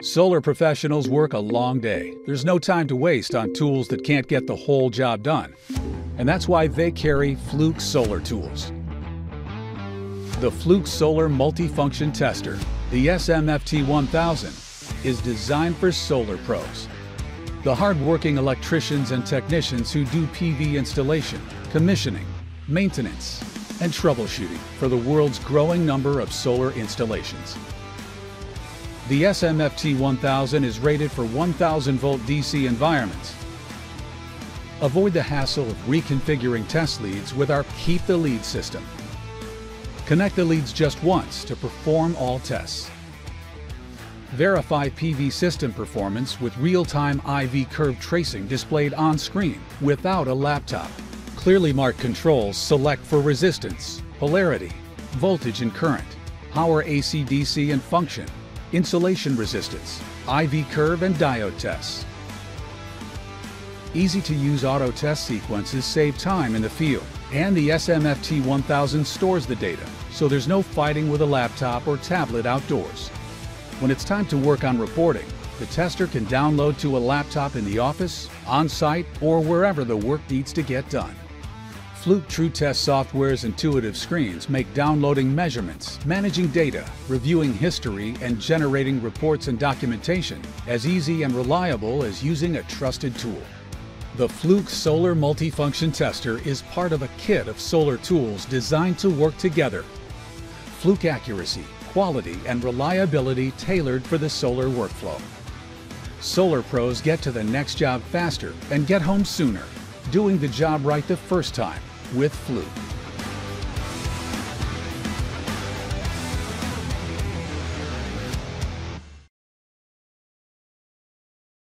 Solar professionals work a long day. There's no time to waste on tools that can't get the whole job done. And that's why they carry Fluke solar tools. The Fluke Solar Multifunction Tester, the SMFT-1000, is designed for solar pros. The hard-working electricians and technicians who do PV installation, commissioning, maintenance, and troubleshooting for the world's growing number of solar installations. The SMFT-1000 is rated for 1000-volt DC environments. Avoid the hassle of reconfiguring test leads with our Keep the Lead system. Connect the leads just once to perform all tests. Verify PV system performance with real-time IV curve tracing displayed on screen without a laptop. Clearly marked controls select for resistance, polarity, voltage and current, power AC/DC and function, insulation resistance, IV curve and diode tests. Easy-to-use auto test sequences save time in the field, and the SMFT-1000 stores the data, so there's no fighting with a laptop or tablet outdoors. When it's time to work on reporting, the tester can download to a laptop in the office, on-site, or wherever the work needs to get done. Fluke TrueTest Software's intuitive screens make downloading measurements, managing data, reviewing history, and generating reports and documentation as easy and reliable as using a trusted tool. The Fluke Solar Multifunction Tester is part of a kit of solar tools designed to work together. Fluke accuracy, quality, and reliability tailored for the solar workflow. Solar pros get to the next job faster and get home sooner, doing the job right the first time with Fluke.